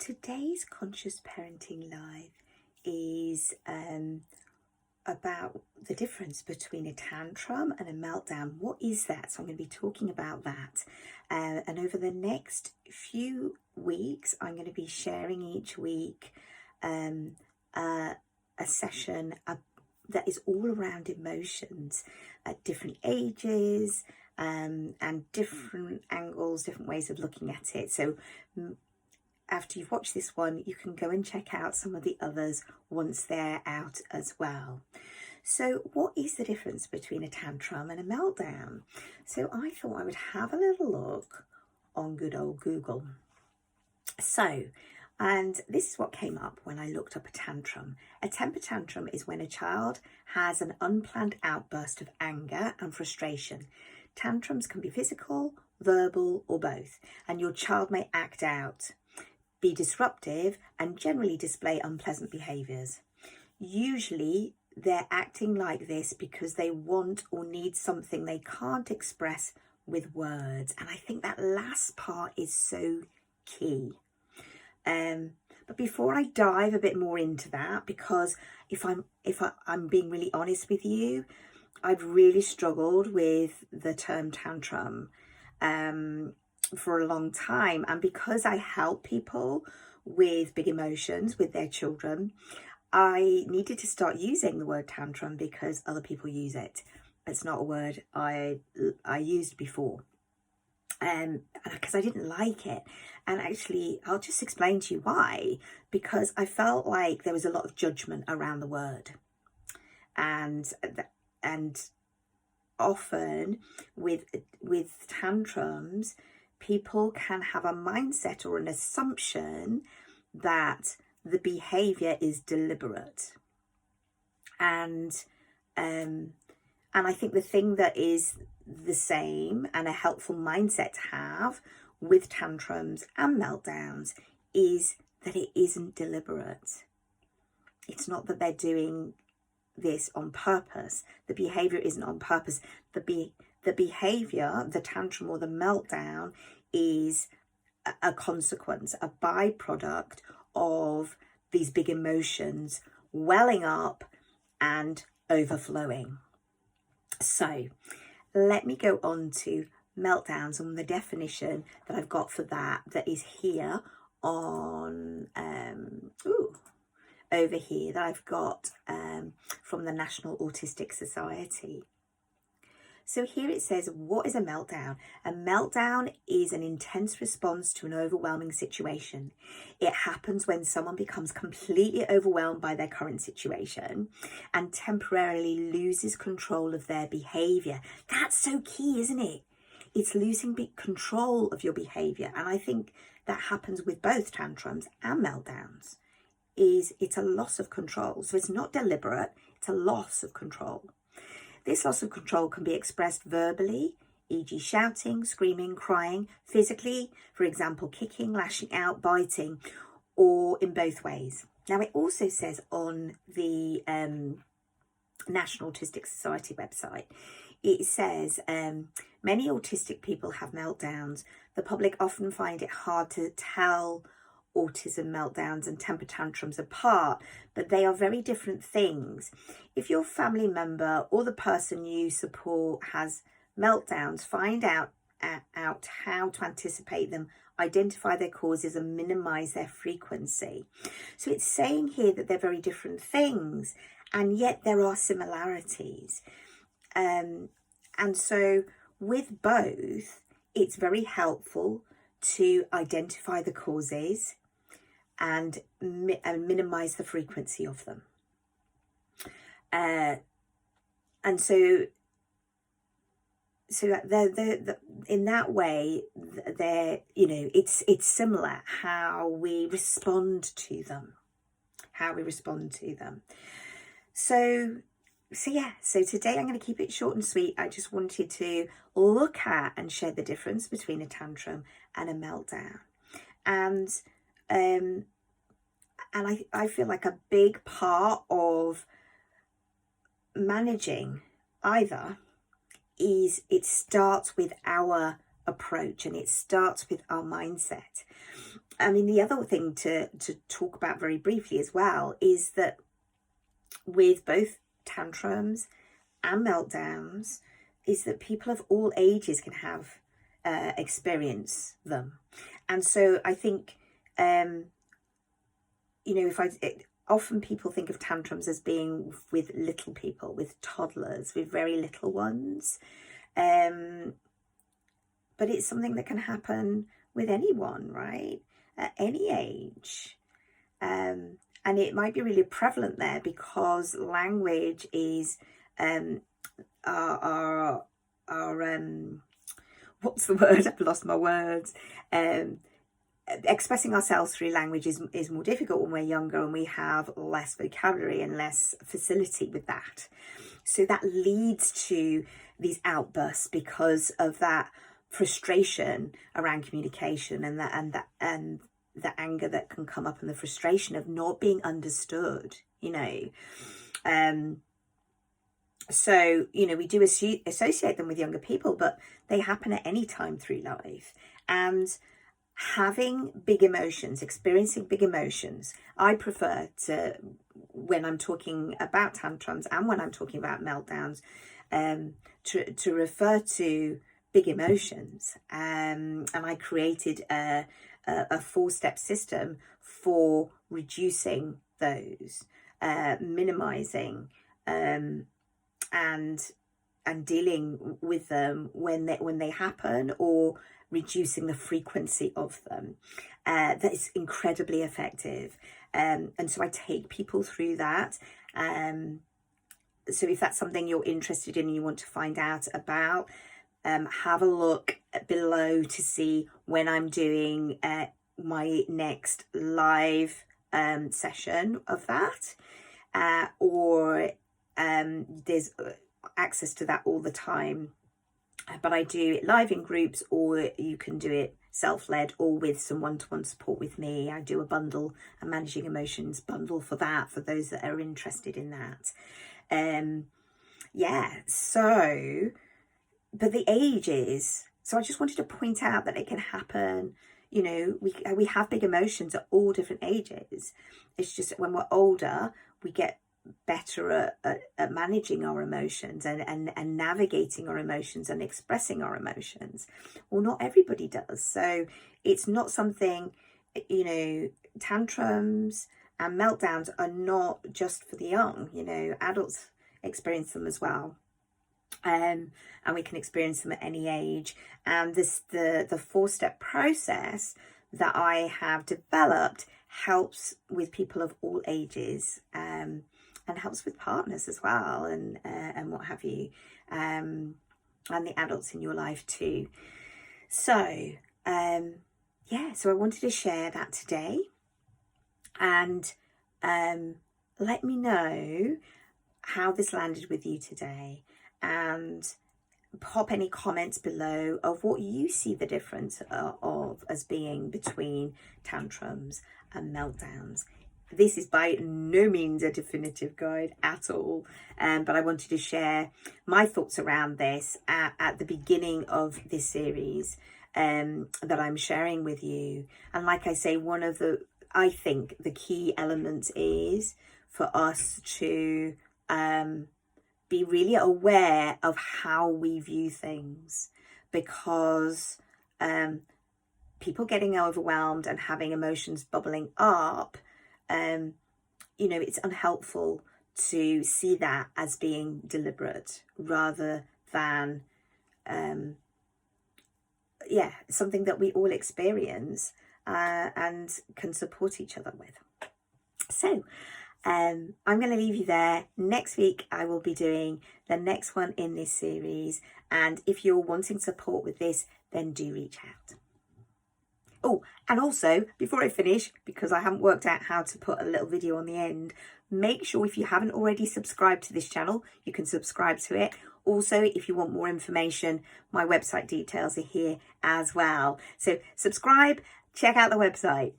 Today's Conscious Parenting Live is about the difference between a tantrum and a meltdown. What is that? So I'm going to be talking about that. And over the next few weeks, I'm going to be sharing each week a session that is all around emotions at different ages and different angles, different ways of looking at it. So after you've watched this one, you can go and check out some of the others once they're out as well. So what is the difference between a tantrum and a meltdown? So I thought I would have a little look on good old Google. And this is what came up when I looked up a tantrum. A temper tantrum is when a child has an unplanned outburst of anger and frustration. Tantrums can be physical, verbal, or both, and your child may act out, be disruptive, and generally display unpleasant behaviours. Usually they're acting like this because they want or need something they can't express with words. And I think that last part is so key. But before I dive a bit more into that, because if I'm being really honest with you, I've really struggled with the term tantrum for a long time, and because I help people with big emotions with their children, I needed to start using the word tantrum because other people use it. It's not a word I used before, because I didn't like it. And actually, I'll just explain to you why. Because I felt like there was a lot of judgment around the word, and often with tantrums, people can have a mindset or an assumption that the behavior is deliberate. And I think the thing that is the same and a helpful mindset to have with tantrums and meltdowns is that it isn't deliberate. It's not that they're doing this on purpose. The behavior isn't on purpose. The behavior, the tantrum or the meltdown, is a consequence, a byproduct of these big emotions welling up and overflowing. So let me go on to meltdowns and the definition that I've got for that is here on over here, that I've got from the National Autistic Society. So here it says, what is a meltdown? A meltdown is an intense response to an overwhelming situation. It happens when someone becomes completely overwhelmed by their current situation and temporarily loses control of their behaviour. That's so key, isn't it? It's losing control of your behaviour. And I think that happens with both tantrums and meltdowns. It's a loss of control. So it's not deliberate, it's a loss of control. This loss of control can be expressed verbally, e.g. shouting, screaming, crying, physically, for example, kicking, lashing out, biting, or in both ways. Now, it also says on the National Autistic Society website, it says, many autistic people have meltdowns. The public often find it hard to tell autism, meltdowns and temper tantrums apart, but they are very different things. If your family member or the person you support has meltdowns, find out how to anticipate them, identify their causes and minimize their frequency. So it's saying here that they're very different things, and yet there are similarities. And so with both, it's very helpful to identify the causes and minimize the frequency of them. And so in that way, they're, it's similar how we respond to them. So today I'm going to keep it short and sweet. I just wanted to look at and share the difference between a tantrum and a meltdown. And I feel like a big part of managing either is it starts with our approach and it starts with our mindset. I mean, the other thing to talk about very briefly as well is that with both tantrums and meltdowns, is that people of all ages can have experience them. And so I think, often people think of tantrums as being with little people, with toddlers, with very little ones. But it's something that can happen with anyone, right? At any age. And it might be really prevalent there because language is our what's the word? I've lost my words. Expressing ourselves through language is more difficult when we're younger and we have less vocabulary and less facility with that. So that leads to these outbursts because of that frustration around communication and the anger that can come up and the frustration of not being understood, So, we do associate them with younger people, but they happen at any time through life. And having big emotions, experiencing big emotions, I prefer to, when I'm talking about tantrums and when I'm talking about meltdowns, to refer to big emotions. And I created a 4-step system for reducing those, minimizing, and dealing with them when they happen, or reducing the frequency of them. That is incredibly effective. And so I take people through that. So if that's something you're interested in and you want to find out about, have a look below to see when I'm doing my next live session of that, or there's access to that all the time, but I do it live in groups, or you can do it self-led or with some one-to-one support with me. I do a bundle, a managing emotions bundle for that, for those that are interested in that. So but the ages, so I just wanted to point out that it can happen. We have big emotions at all different ages. It's just when we're older, we get better at managing our emotions and navigating our emotions and expressing our emotions. Well, not everybody does. So it's not something, tantrums and meltdowns are not just for the young. Adults experience them as well. And we can experience them at any age. And the 4-step process that I have developed helps with people of all ages, and helps with partners as well, and what have you, and the adults in your life too. So so I wanted to share that today, and let me know how this landed with you today, and pop any comments below of what you see the difference of as being between tantrums and meltdowns. This is by no means a definitive guide at all, but I wanted to share my thoughts around this at the beginning of this series that I'm sharing with you. And like I say, I think the key element is for us to be really aware of how we view things, because people getting overwhelmed and having emotions bubbling up, it's unhelpful to see that as being deliberate rather than something that we all experience and can support each other with. So I'm going to leave you there. Next week I will be doing the next one in this series, and if you're wanting support with this, then do reach out. Oh, and also, before I finish, because I haven't worked out how to put a little video on the end, make sure if you haven't already subscribed to this channel, you can subscribe to it. Also, if you want more information, my website details are here as well. So subscribe, check out the website.